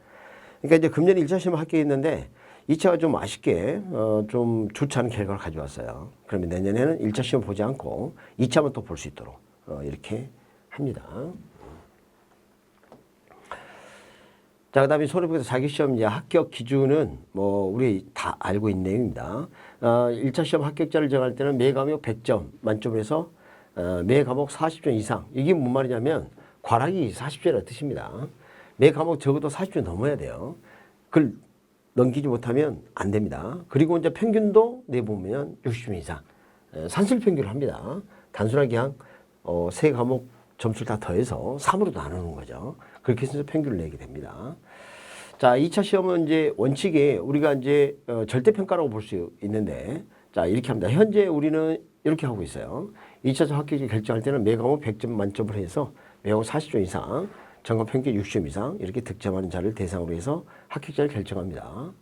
그러니까 이제 금년에 1차 시험에 합격했는데 2차가 좀 아쉽게 좀 좋지 않은 결과를 가져왔어요. 그러면 내년에는 1차 시험 보지 않고 2차만 또 볼 수 있도록 이렇게 합니다. 자, 그 다음에 손해보험에서 자격시험 이제 합격 기준은 뭐 우리 다 알고 있는 내용입니다. 1차 시험 합격자를 정할 때는 매 과목 100점 만점에서 매 과목 40점 이상. 이게 뭔 말이냐면 과락이 40점이라는 뜻입니다. 매 과목 적어도 40점 넘어야 돼요. 그걸 넘기지 못하면 안 됩니다. 그리고 이제 평균도 내보면 60점 이상. 산술 평균을 합니다. 단순하게 그냥 세 과목 점수를 다 더해서 3으로 나누는 거죠. 그렇게 해서 평균을 내게 됩니다. 자, 2차 시험은 이제 원칙에 우리가 이제 절대평가라고 볼 수 있는데, 자, 이렇게 합니다. 현재 우리는 이렇게 하고 있어요. 2차 합격을 결정할 때는 매 과목 100점 만점을 해서 매 과목 40점 이상, 전과 평균 60점 이상 이렇게 득점하는 자를 대상으로 해서 합격자를 결정합니다.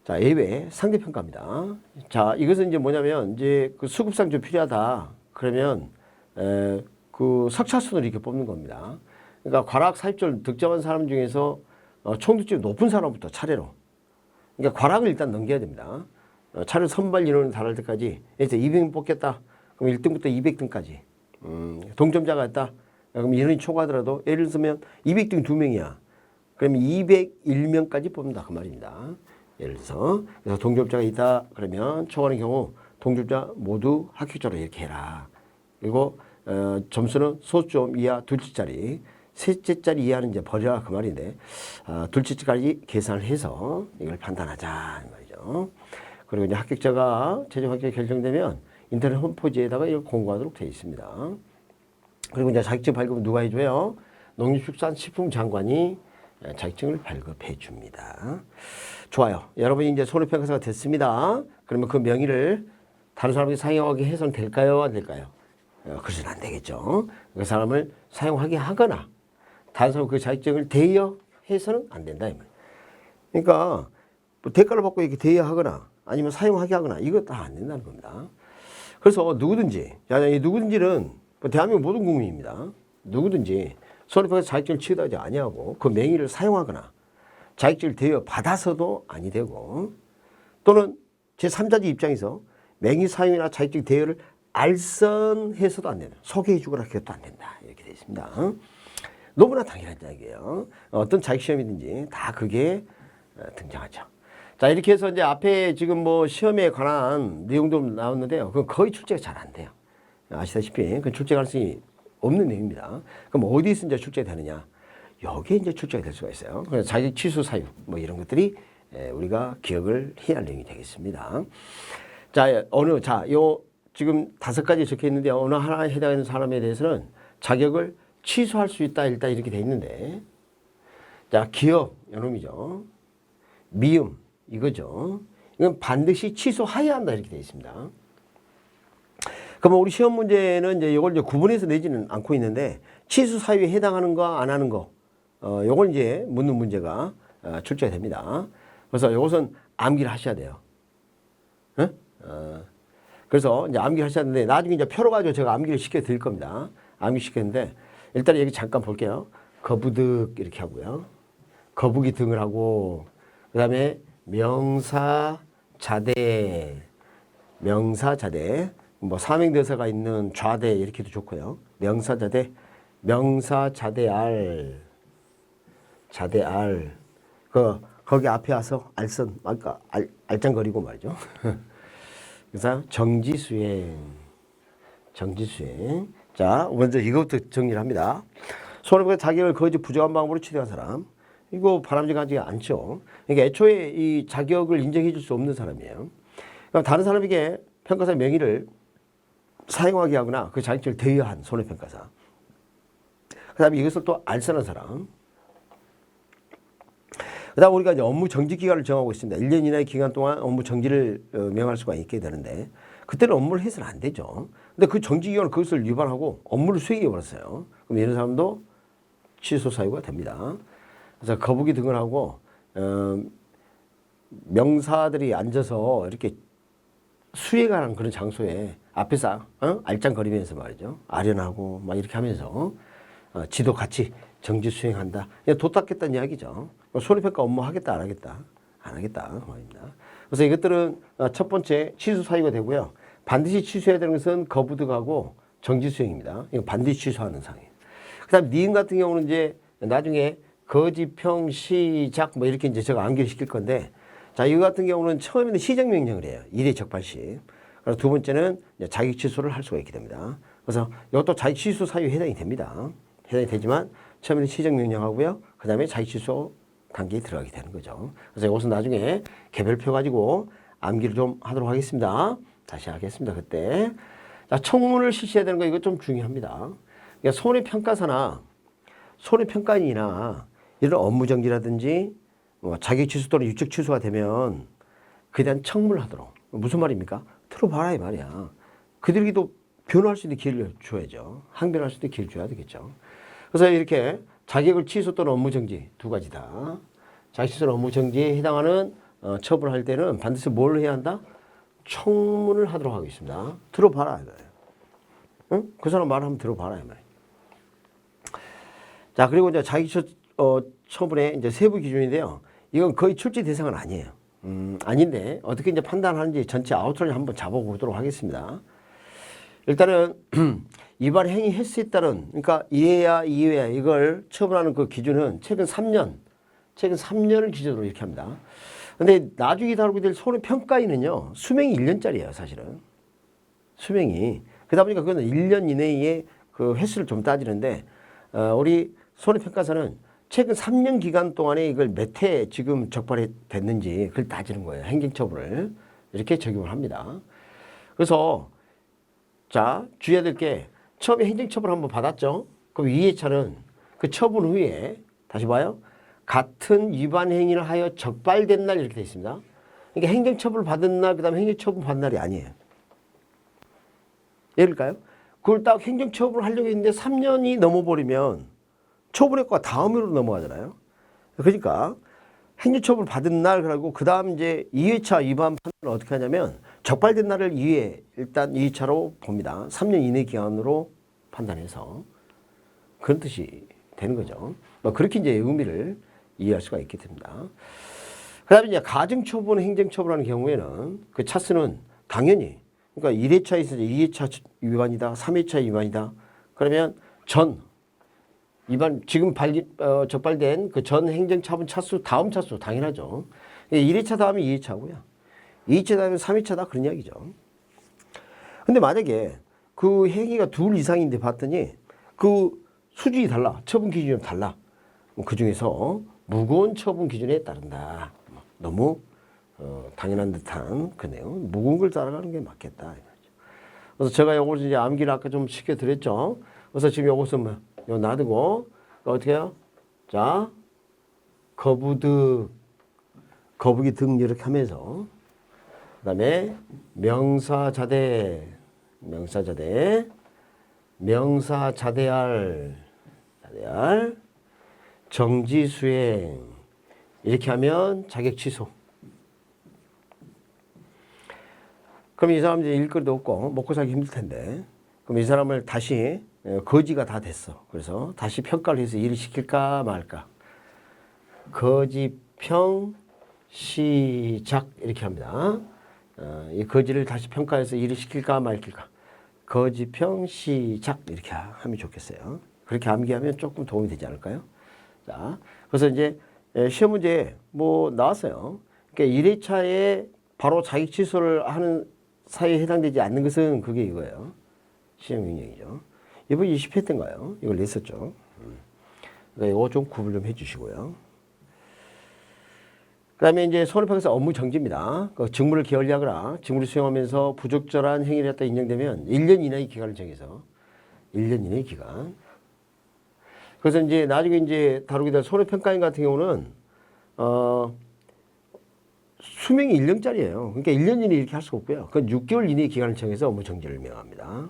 자, 예외 상대평가입니다. 자, 이것은 이제 뭐냐면 이제 그 수급상 좀 필요하다. 그러면 그 석차순으로 이렇게 뽑는 겁니다. 그러니까 과락 40점 득점한 사람 중에서 총득점이 높은 사람부터 차례로. 그러니까 과락을 일단 넘겨야 됩니다. 차례 선발 인원에 달할 때까지. 이제 200명 뽑겠다. 그럼 1등부터 200등까지. 동점자가 있다. 그럼 인원이 초과하더라도 예를 들면 200등 2명이야. 그러면 201명까지 뽑는다. 그 말입니다. 예를 들어서. 그래서 동점자가 있다. 그러면 초과하는 경우 동점자 모두 합격자로 이렇게 해라. 그리고 점수는 소수점 이하 둘째 자리, 셋째 자리 이하는 이제 버려라 그 말인데 둘째 자리까지 계산을 해서 이걸 판단하자 이 말이죠. 그리고 이제 합격자가 최종 합격 결정되면 인터넷 홈페이지에다가 이걸 공고하도록 되어 있습니다. 그리고 이제 자격증 발급은 누가 해줘요? 농림축산식품장관이 자격증을 발급해 줍니다. 좋아요. 여러분이 이제 손해평가사가 됐습니다. 그러면 그 명의를 다른 사람이 사용하게 해서는 될까요? 안 될까요? 그래서는 안 되겠죠. 그 사람을 사용하게 하거나 다른 사람 그 자격증을 대여해서는 안 된다. 이 말이에요. 그러니까 뭐 대가를 받고 이렇게 대여하거나 아니면 사용하게 하거나 이거 다 안 된다는 겁니다. 그래서 누구든지, 이 누구든지는 대한민국 모든 국민입니다. 누구든지 손해평가사 자격증을 취득하지 아니하고 그 명의를 사용하거나 자격증을 대여받아서도 아니 되고 또는 제3자지 입장에서 명의 사용이나 자격증 대여를 알선해서도 안 된다. 소개해 주거나 그것도 안 된다. 이렇게 되어 있습니다. 너무나 당연한 이야기예요. 어떤 자격시험이든지 다 그게 등장하죠. 자, 이렇게 해서 이제 앞에 지금 뭐 시험에 관한 내용도 나왔는데요. 그건 거의 출제가 잘 안 돼요. 아시다시피 그 출제 가능성이 없는 내용입니다. 그럼 어디서 이제 출제가 되느냐? 여기에 이제 출제가 될 수가 있어요. 그래서 자격 취소 사유 뭐 이런 것들이 우리가 기억을 해야 할 내용이 되겠습니다. 요 지금 5가지 적혀 있는데 어느 하나에 해당하는 사람에 대해서는 자격을 취소할 수 있다 일단 이렇게 돼 있는데 자, 기업 요놈이죠. 미음 이거죠. 이건 반드시 취소해야 한다 이렇게 돼 있습니다. 그러면 우리 시험 문제는 이제 이걸 이제 구분해서 내지는 않고 있는데 취소 사유에 해당하는 거 안 하는 거 요걸 이제 묻는 문제가 출제가 됩니다. 그래서 이것은 암기를 하셔야 돼요. 그래서 이제 암기를 하셔야 되는데 나중에 이제 표로 가지고 제가 암기를 시켜 드릴 겁니다. 암기 시켰는데 일단 여기 잠깐 볼게요. 거부득 이렇게 하고요. 거북이 등을 하고 그다음에 명사자대 뭐 사명대사가 있는 좌대 이렇게 해도 좋고요. 명사자대 자대알 거기 앞에 와서 알선 아까 알짱거리고 말이죠. 그래서 정지수행. 자, 먼저 이것부터 정리를 합니다. 손해보다 자격을 거짓 부정한 방법으로 취득한 사람. 이거 바람직하지 않죠. 그러니까 애초에 이 자격을 인정해 줄 수 없는 사람이에요. 그럼 다른 사람에게 평가사 명의를 사용하게 하거나 그 자격증을 대여한 손해평가사. 그 다음에 이것을 또 알선한 사람. 그 다음 우리가 이제 업무 정지 기간을 정하고 있습니다. 1년 이내의 기간 동안 업무 정지를 명할 수가 있게 되는데 그때는 업무를 해서는 안 되죠. 근데 그 정지 기간을 그것을 위반하고 업무를 수행해 버렸어요. 그럼 이런 사람도 취소 사유가 됩니다. 그래서 거북이 등을 하고 명사들이 앉아서 이렇게 수행하는 그런 장소에 앞에서 알짱거리면서 말이죠. 아련하고 막 이렇게 하면서 지도 같이 정지 수행한다. 그냥 도닦겠다는 이야기죠. 손해평가 업무 하겠다 안 하겠다? 안 하겠다 말입니다. 그래서 이것들은 첫 번째 취소 사유가 되고요. 반드시 취소해야 되는 것은 거부득하고 정지 수행입니다. 이거 반드시 취소하는 상황이에요. 그다음 니은 같은 경우는 이제 나중에 거지평 시작 뭐 이렇게 이제 제가 암기를 시킬 건데 자, 이거 같은 경우는 처음에는 시정명령을 해요. 일회 적발시. 그리고 두 번째는 자격 취소를 할 수가 있게 됩니다. 그래서 이것도 자격 취소 사유에 해당이 됩니다. 해당이 되지만 처음에는 시정명령하고요. 그 다음에 자격 취소 단계에 들어가게 되는 거죠. 그래서 이것은 나중에 개별표 가지고 암기를 좀 하도록 하겠습니다. 다시 하겠습니다. 그때. 자, 청문을 실시해야 되는 거 이거 좀 중요합니다. 그러니까 손해평가사나 손해평가인이나 이런 업무정지라든지 자격 취소 또는 유책 취소가 되면 그에 대한 청문을 하도록. 무슨 말입니까? 들어봐라 이 말이야. 그들에게도 변호할 수 있는 기회를 줘야죠. 항변할 수 있는 기회를 줘야 되겠죠. 그래서 이렇게 자격을 취소 또는 업무정지 두 가지다. 자격 취소 또는 업무정지에 해당하는 처벌할 때는 반드시 뭘 해야 한다? 청문을 하도록 하겠습니다. 들어봐라 이거예요. 응? 그 사람 말을 한번 들어봐라 이 말이에요. 자, 그리고 이제 자격 취소 처분의 이제 세부 기준인데요. 이건 거의 출제 대상은 아니에요. 아닌데 어떻게 이제 판단하는지 전체 아우트라인 한번 잡아보도록 하겠습니다. 일단은 위반 행위 횟수에 따른 그러니까 1회야 2회야 이걸 처분하는 그 기준은 최근 3년을 기준으로 이렇게 합니다. 근데 나중에 다루게 될 손해평가인은요 수명이 1년짜리예요 사실은. 수명이 그러다 보니까 그거는 1년 이내에 그 횟수를 좀 따지는데 우리 손해평가사는 최근 3년 기간 동안에 이걸 몇 회 지금 적발이 됐는지 그걸 따지는 거예요. 행정처분을. 이렇게 적용을 합니다. 그래서 자, 주의해야 될 게 처음에 행정처분 한번 받았죠. 그럼 2회차는 그 처분 후에 다시 봐요. 같은 위반 행위를 하여 적발된 날 이렇게 되어 있습니다. 그러니까 행정처분을 받은 날, 그 다음에 행정처분 받은 날이 아니에요. 예를 들까요? 그걸 딱 행정처분을 하려고 했는데 3년이 넘어버리면 처분효과가 다음으로 넘어가잖아요. 그러니까 행정처분을 받은 날, 그러고 그 다음 이제 2회차 위반 판단을 어떻게 하냐면 적발된 날을 2회, 일단 2회차로 봅니다. 3년 이내 기간으로 판단해서. 그런 뜻이 되는 거죠. 그렇게 이제 의미를 이해할 수가 있게 됩니다. 그 다음에 이제 가중처분, 행정처분하는 경우에는 그 차수는 당연히, 그러니까 1회차에서 2회차 위반이다, 3회차 위반이다. 그러면 위반, 지금 적발된 그 전 행정처분 차수, 다음 차수, 당연하죠. 1회차 다음에 2회차고요. 2회차 다음에 3회차다. 그런 이야기죠. 근데 만약에 그 행위가 둘 이상인데 봤더니 그 수준이 달라. 처분 기준이 달라. 그 중에서 무거운 처분 기준에 따른다. 너무 당연한 듯한 그 내용. 무거운 걸 따라가는 게 맞겠다. 그래서 제가 요걸 이제 암기를 아까 좀 시켜드렸죠. 그래서 지금 요것은 뭐, 요 놔두고 어떻게 해요? 자, 거부기 등 이렇게 하면서 그 다음에 명사자대할 정지수행 이렇게 하면 자격 취소. 그럼 이 사람 이제 일거리도 없고 먹고 살기 힘들 텐데 그럼 이 사람을 다시 거지가 다 됐어. 그래서 다시 평가를 해서 일을 시킬까 말까. 거지평 시작 이렇게 합니다. 이 거지를 다시 평가해서 일을 시킬까 말킬까. 거지평 시작 이렇게 하면 좋겠어요. 그렇게 암기하면 조금 도움이 되지 않을까요? 자, 그래서 이제 시험 문제 뭐 나왔어요. 그러니까 1회차에 바로 자격 취소를 하는 사유에 해당되지 않는 것은 그게 이거예요. 시험 영역이죠. 이번 20회 때인가요? 이걸 냈었죠. 그러니까 이거 좀 구분 좀 해주시고요. 그 다음에 이제 손해배상에서 업무 정지입니다. 그 직무를 게을리하거나 직무를 수행하면서 부적절한 행위를 했다 인정되면 1년 이내의 기간을 정해서 1년 이내의 기간. 그래서 이제 나중에 이제 다루게 될 손해평가인 같은 경우는 수명이 1년짜리예요. 그러니까 1년 이내 이렇게 할 수가 없고요. 그건 6개월 이내의 기간을 정해서 업무 정지를 명합니다.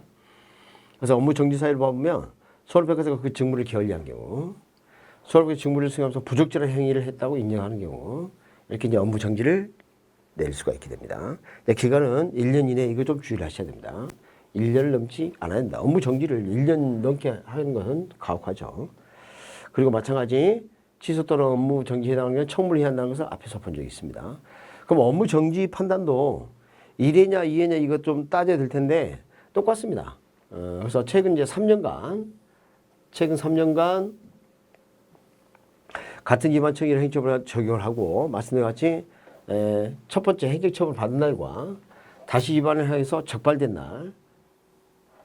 그래서 업무 정지 사유를 봐보면 손해평가사가 그 직무를 게을리한 경우, 손해평가 직무를 수행하면서 부적절한 행위를 했다고 인정하는 경우, 이렇게 이제 업무 정지를 낼 수가 있게 됩니다. 기간은 1년 이내 이거 좀 주의를 하셔야 됩니다. 1년을 넘지 않아야 된다. 업무 정지를 1년 넘게 하는 것은 가혹하죠. 그리고 마찬가지 취소 또는 업무 정지에 해당하는 건 청문을 해야 한다는 것을 앞에서 본 적이 있습니다. 그럼 업무 정지 판단도 1회냐 2회냐 이것 좀 따져야 될 텐데 똑같습니다. 그래서 최근 이제 3년간 같은 기반청일 행정처분을 적용을 하고 말씀드린 같이 첫 번째 행정처분을 받은 날과 다시 위반을 해서 적발된 날,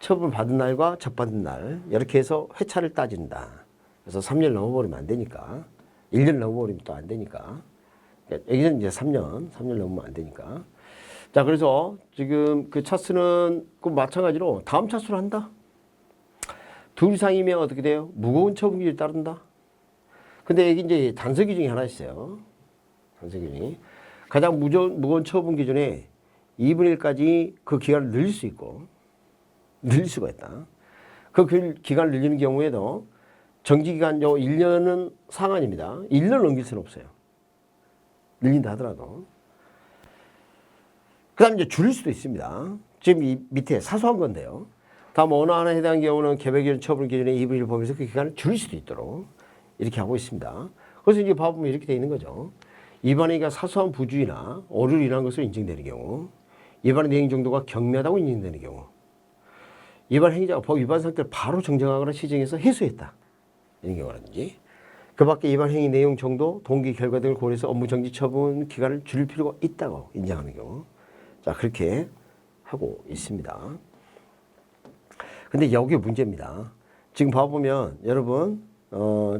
처분을 받은 날과 적발된 날 이렇게 해서 회차를 따진다. 그래서 3년 넘어버리면 안 되니까 1년 넘어버리면 또 안 되니까 여기는 이제 3년 넘으면 안 되니까. 자, 그래서 지금 그 차수는 그 마찬가지로 다음 차수를 한다. 둘 이상이면 어떻게 돼요? 무거운 처분 기준에 따른다. 근데 여기 이제 단서 기준이 하나 있어요. 단서 기준이. 가장 무거운 처분 기준에 2분의 1까지 그 기간을 늘릴 수 있고, 늘릴 수가 있다. 그 기간을 늘리는 경우에도 정지기간 1년은 상한입니다. 1년 넘길 수는 없어요. 늘린다 하더라도. 그 다음에 이제 줄일 수도 있습니다. 지금 이 밑에 사소한 건데요. 다음 어느 하나에 해당하는 경우는 개별기준 처분 기준에 2분의 1을 보면서 그 기간을 줄일 수도 있도록 이렇게 하고 있습니다. 그래서 이제 봐보면 이렇게 되어 있는 거죠. 위반행위가 사소한 부주의나 오류를 인한 것으로 인정되는 경우, 위반의 내용 정도가 경미하다고 인정되는 경우, 위반 행위자가 법 위반 상태를 바로 정정하거나 시정해서 해소했다. 이런 경우라든지, 그 밖에 위반 행위 내용 정도, 동기, 결과 등을 고려해서 업무 정지 처분 기간을 줄일 필요가 있다고 인정하는 경우. 자, 그렇게 하고 있습니다. 근데 여기 문제입니다. 지금 봐보면 여러분,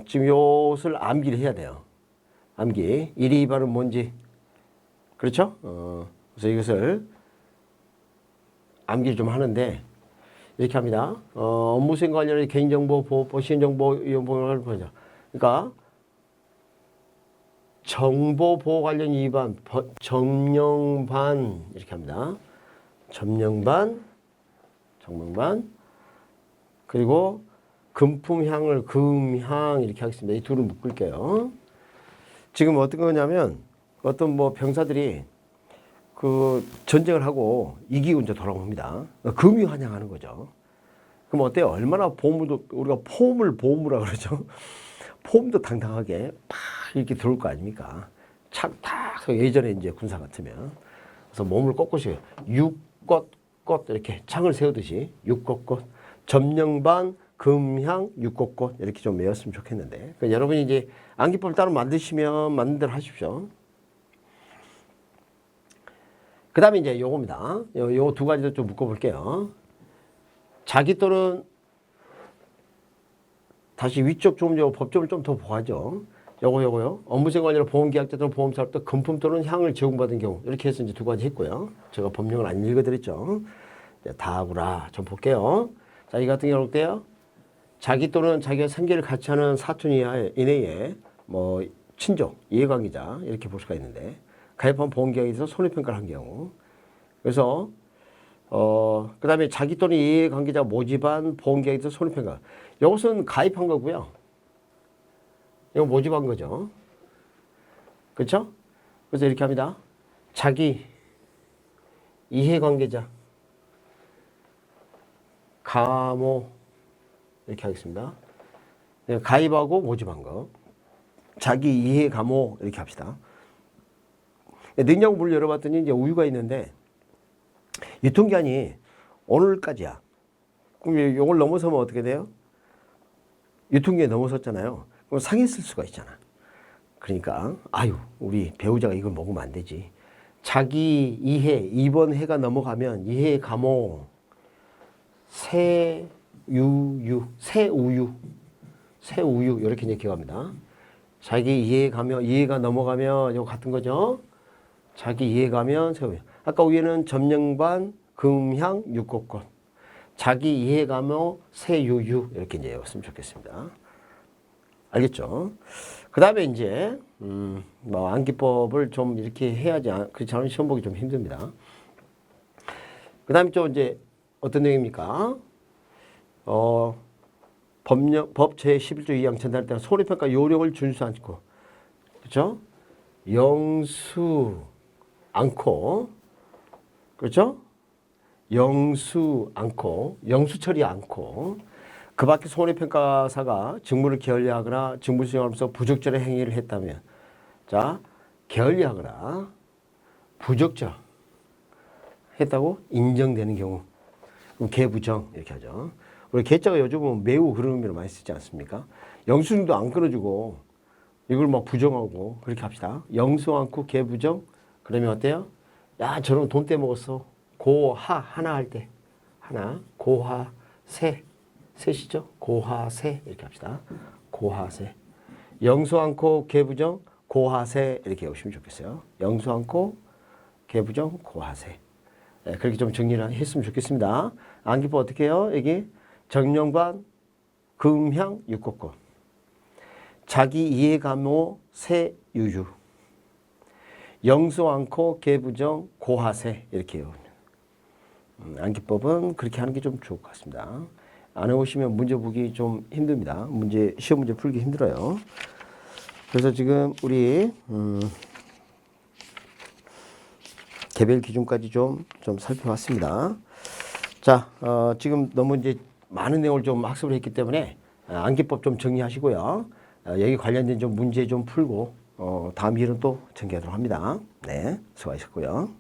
지금 요것을 암기를 해야 돼요. 암기. 1위 위반은 뭔지. 그렇죠? 그래서 이것을 암기를 좀 하는데 이렇게 합니다. 업무수행 관련해 개인정보 보호법, 시민정보 위반을 보자. 그러니까 정보보호 관련 위반, 점령반 이렇게 합니다. 점령반, 그리고 금품향을 금향 이렇게 하겠습니다. 이 둘을 묶을게요. 지금 어떤 거냐면 어떤 뭐 병사들이 그 전쟁을 하고 이기고 이제 돌아옵니다. 금유환영하는 거죠. 그럼 어때요? 얼마나 보험도 우리가 폼을 보험이라 그러죠. 폼도 당당하게 팍 이렇게 들어올 거 아닙니까? 착탁 예전에 이제 군사 같으면 그래서 몸을 꼿꼿이 육꽃꽃 이렇게 창을 세우듯이 육꽃꽃 점령반 금향 육꽃꽃 이렇게 좀 외웠으면 좋겠는데 그러니까 여러분이 이제 암기법을 따로 만드시면 만든 대로 하십시오. 그 다음에 이제 요겁니다. 요 두 가지도 좀 묶어볼게요. 자기 또는 다시 위쪽 좀 법점을 좀 더 보아죠. 요거요. 업무수행 관련 보험계약자 또는 보험사로부터 금품 또는 향을 제공받은 경우 이렇게 해서 이제 두 가지 했고요. 제가 법령을 안 읽어드렸죠. 다하구라 좀 볼게요. 자, 이 같은 경우 어때요? 자기 또는 자기가 생계를 같이 하는 사촌 이내에 뭐 친족, 이해관계자 이렇게 볼 수가 있는데 가입한 보험계약에 있어서 손해평가를 한 경우 그래서 그 다음에 자기 또는 이해관계자 모집한 보험계약에 있어서 손해평가 이것은 가입한 거고요. 이거 모집한 거죠. 그렇죠? 그래서 이렇게 합니다. 자기 이해관계자 가모 이렇게 하겠습니다. 가입하고 모집한 거. 자기 이해 가모 이렇게 합시다. 냉장고 문을 열어봤더니 이제 우유가 있는데 유통기한이 오늘까지야. 그럼 이걸 넘어서면 어떻게 돼요? 유통기한이 넘어섰잖아요. 그럼 상했을 수가 있잖아. 그러니까 아유 우리 배우자가 이걸 먹으면 안 되지. 자기 이해 이번 해가 넘어가면 이해 가모 새우유 이렇게 이제 기억합니다. 자기 이해가 넘어가면 이거 같은 거죠. 자기 이해가면 새우유. 아까 위에는 점령반 금향 육곡권. 자기 이해가며 새우유 이렇게 이제 외웠으면 좋겠습니다. 알겠죠? 그 다음에 이제 뭐 암기법을 좀 이렇게 해야지 그렇지 않으면 시험 보기 좀 힘듭니다. 그 다음에 또 이제 어떤 내용입니까? 법 제11조 2항 전달 때는 손해평가 요령을 준수 않고, 그렇죠? 영수 않고, 그렇죠? 영수 처리 않고, 그 밖에 손해평가사가 직무를 게을리하거나 직무 수행하면서 부적절한 행위를 했다면, 자, 게을리하거나 부적절 했다고 인정되는 경우, 그럼 개부정 이렇게 하죠. 우리 개자가 요즘은 매우 그런 의미로 많이 쓰지 않습니까? 영수증도 안 끊어주고 이걸 막 부정하고 그렇게 합시다. 영수 않고 개부정 그러면 어때요? 야 저런 돈 떼먹었어. 고하 하나 할 때 하나 고하 셋이죠. 고하세 이렇게 합시다. 고하세 영수 않고 개부정 고하세 이렇게 오시면 좋겠어요. 영수 않고 개부정 고하세 네, 그렇게 좀 정리를 했으면 좋겠습니다. 암기법 어떻게 해요? 여기 정령반 금향 육곡권 자기 이해감호 세유유 영수 않고 개부정 고하세 이렇게 해요. 암기법은 그렇게 하는 게 좀 좋을 것 같습니다. 안 해오시면 문제 보기 좀 힘듭니다. 시험 문제 풀기 힘들어요. 그래서 지금 우리 개별 기준까지 좀 살펴봤습니다. 자, 지금 너무 이제 많은 내용을 좀 학습을 했기 때문에 암기법 좀 정리하시고요. 여기 관련된 좀 문제 좀 풀고 다음 일은 또 전개하도록 합니다. 네, 수고하셨고요.